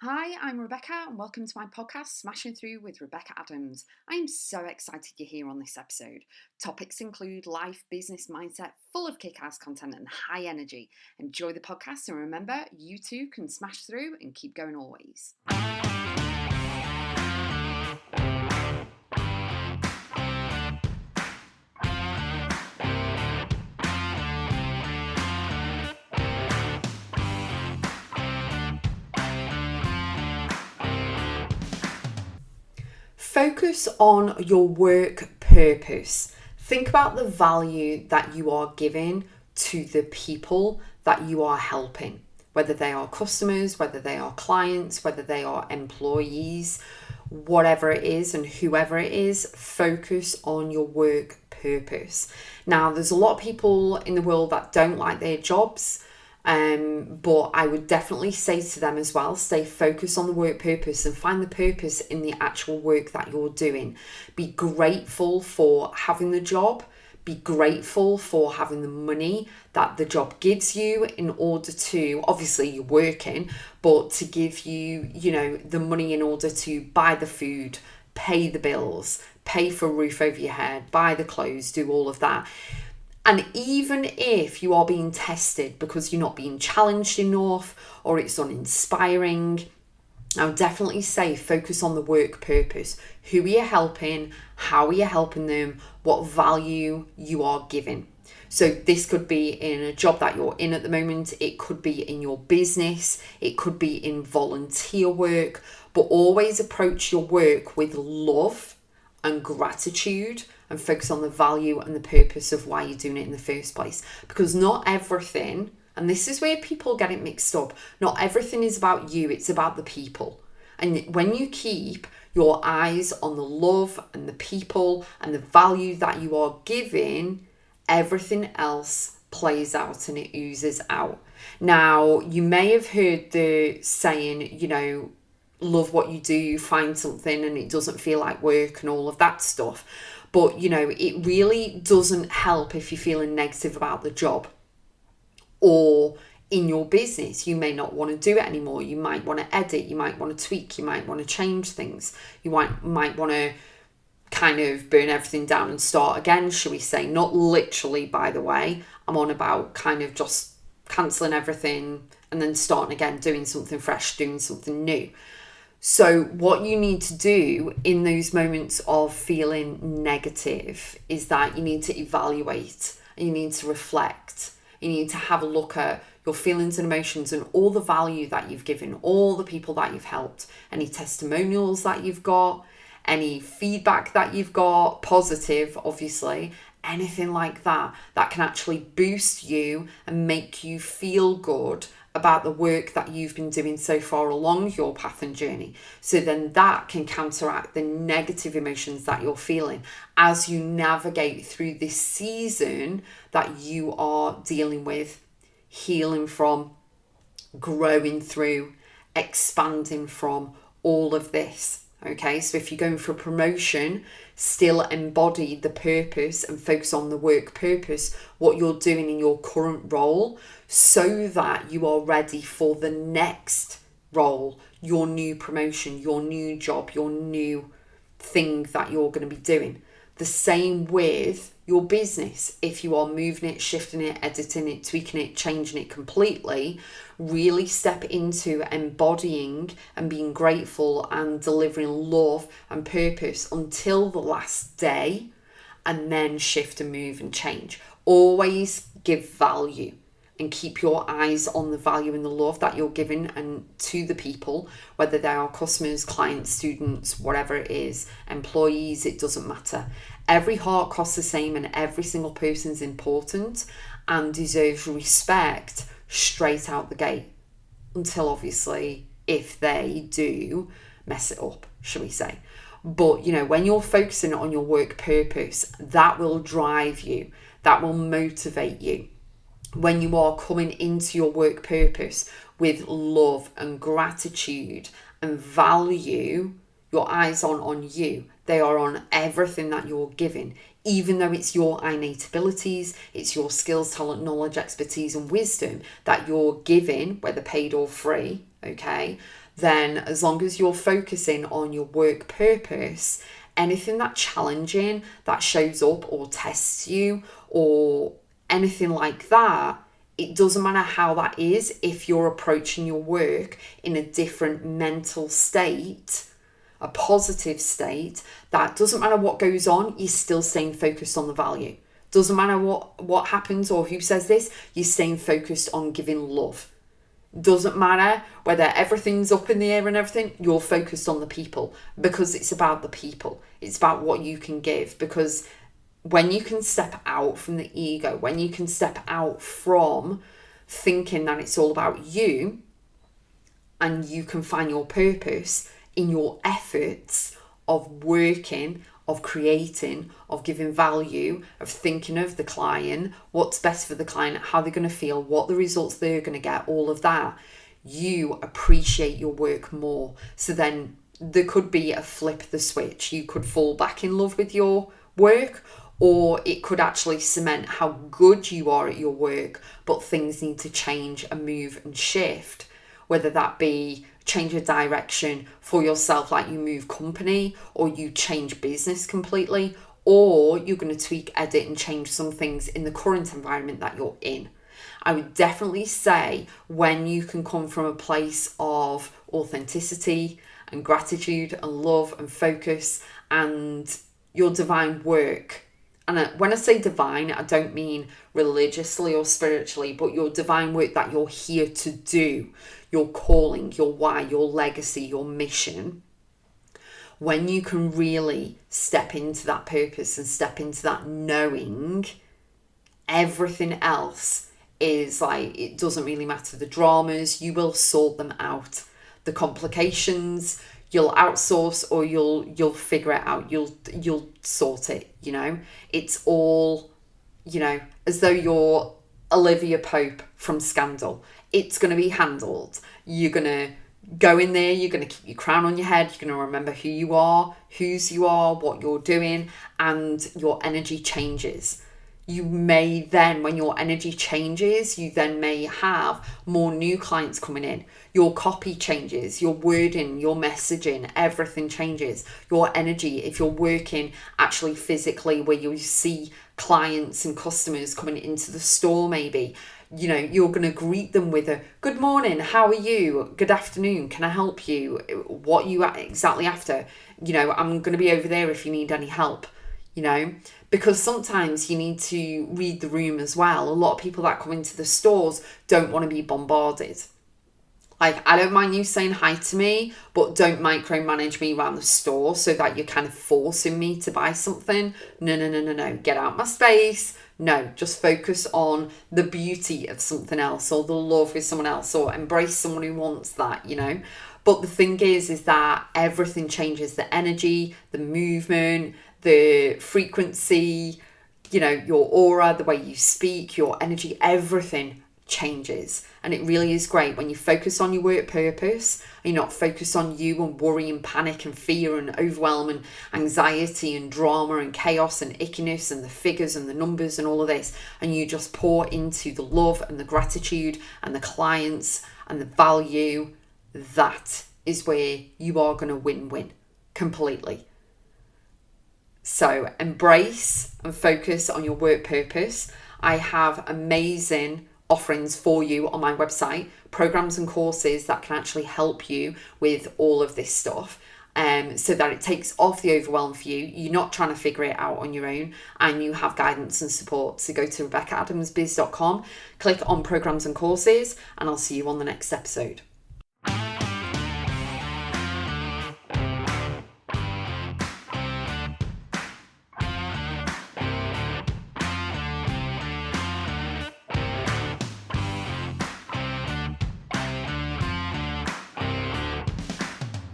Hi, I'm Rebecca, and welcome to my podcast, Smashing Through with Rebecca Adams. I am so excited you're here on this episode. Topics include life, business, mindset, full of kick-ass content and high energy. Enjoy the podcast, and remember, you too can smash through and keep going always. Focus on your work purpose. Think about the value that you are giving to the people that you are helping, whether they are customers, whether they are clients, whether they are employees, whatever it is and whoever it is. Focus on your work purpose. Now, there's a lot of people in the world that don't like their jobs. But I would definitely say to them as well, stay focused on the work purpose and find the purpose in the actual work that you're doing. Be grateful for having the job. Be grateful for having the money that the job gives you in order to, obviously you're working, but to give you, the money in order to buy the food, pay the bills, pay for a roof over your head, buy the clothes, do all of that. And even if you are being tested because you're not being challenged enough or it's uninspiring, I would definitely say focus on the work purpose. Who are you helping? How are you helping them? What value you are giving? So this could be in a job that you're in at the moment. It could be in your business. It could be in volunteer work. But always approach your work with love and gratitude and focus on the value and the purpose of why you're doing it in the first place. Because not everything, and this is where people get it mixed up, not everything is about you, it's about the people. And when you keep your eyes on the love and the people and the value that you are giving, everything else plays out and it oozes out. Now, you may have heard the saying, love what you do, find something and it doesn't feel like work and all of that stuff. But, it really doesn't help if you're feeling negative about the job or in your business. You may not want to do it anymore. You might want to edit. You might want to tweak. You might want to change things. You might want to kind of burn everything down and start again, shall we say. Not literally, by the way. I'm on about kind of just cancelling everything and then starting again, doing something fresh, doing something new. So what you need to do in those moments of feeling negative is that you need to evaluate, and you need to reflect. You need to have a look at your feelings and emotions and all the value that you've given, all the people that you've helped, any testimonials that you've got, any feedback that you've got, positive, obviously, anything like that can actually boost you and make you feel good about the work that you've been doing so far along your path and journey. So then that can counteract the negative emotions that you're feeling as you navigate through this season that you are dealing with, healing from, growing through, expanding from all of this. Okay, so if you're going for a promotion, still embody the purpose and focus on the work purpose, what you're doing in your current role, so that you are ready for the next role, your new promotion, your new job, your new thing that you're going to be doing. The same with your business. If you are moving it, shifting it, editing it, tweaking it, changing it completely, really step into embodying and being grateful and delivering love and purpose until the last day, and then shift and move and change. Always give value and keep your eyes on the value and the love that you're giving and to the people, whether they are customers, clients, students, whatever it is, employees, it doesn't matter. Every heart costs the same and every single person is important and deserves respect straight out the gate, until obviously if they do mess it up, shall we say. But when you're focusing on your work purpose, that will drive you, that will motivate you. When you are coming into your work purpose with love and gratitude and value, your eyes aren't on you, they are on everything that you're giving. Even though it's your innate abilities, it's your skills, talent, knowledge, expertise and wisdom that you're giving, whether paid or free, okay, then as long as you're focusing on your work purpose, anything that's challenging, that shows up or tests you or anything like that, it doesn't matter how that is, if you're approaching your work in a different mental state, a positive state, that doesn't matter what goes on, you're still staying focused on the value. Doesn't matter what happens or who says this, you're staying focused on giving love. Doesn't matter whether everything's up in the air and everything, you're focused on the people, because it's about the people. It's about what you can give, because when you can step out from the ego, when you can step out from thinking that it's all about you, and you can find your purpose in your efforts of working, of creating, of giving value, of thinking of the client, what's best for the client, how they're going to feel, what the results they're going to get, all of that, you appreciate your work more. So then there could be a flip the switch. You could fall back in love with your work, or it could actually cement how good you are at your work, but things need to change and move and shift, whether that be change of direction for yourself, like you move company or you change business completely, or you're going to tweak, edit and change some things in the current environment that you're in. I would definitely say when you can come from a place of authenticity and gratitude and love and focus and your divine work. And when I say divine, I don't mean religiously or spiritually, but your divine work that you're here to do, your calling, your why, your legacy, your mission. When you can really step into that purpose and step into that knowing, everything else is like, it doesn't really matter. The dramas, you will sort them out. The complications, you'll outsource or you'll figure it out. You'll sort it, you know. It's all, you know, as though you're Olivia Pope from Scandal. It's going to be handled. You're going to go in there, you're going to keep your crown on your head, you're going to remember who you are, whose you are, what you're doing, and your energy changes. You may then, when your energy changes, you then may have more new clients coming in. Your copy changes, your wording, your messaging, everything changes. Your energy, if you're working actually physically where you see clients and customers coming into the store maybe, you know, you're going to greet them with a good morning, how are you? Good afternoon, can I help you? What you exactly after? You know, I'm going to be over there if you need any help, you know, because sometimes you need to read the room as well. A lot of people that come into the stores don't want to be bombarded. Like, I don't mind you saying hi to me, but don't micromanage me around the store so that you're kind of forcing me to buy something. No. Get out my space. No, just focus on the beauty of something else or the love with someone else or embrace someone who wants that, you know. But the thing is that everything changes. The energy, the movement, the frequency, you know, your aura, the way you speak, your energy, everything changes. And it really is great when you focus on your work purpose and you're not focused on you and worry and panic and fear and overwhelm and anxiety and drama and chaos and ickiness and the figures and the numbers and all of this, and you just pour into the love and the gratitude and the clients and the value. That is where you are going to win completely. So embrace and focus on your work purpose. I have amazing offerings for you on my website, programs and courses that can actually help you with all of this stuff, so that it takes off the overwhelm for you. You're not trying to figure it out on your own and you have guidance and support. So go to Rebecca.x biz.com, click on programs and courses, and I'll see you on the next episode.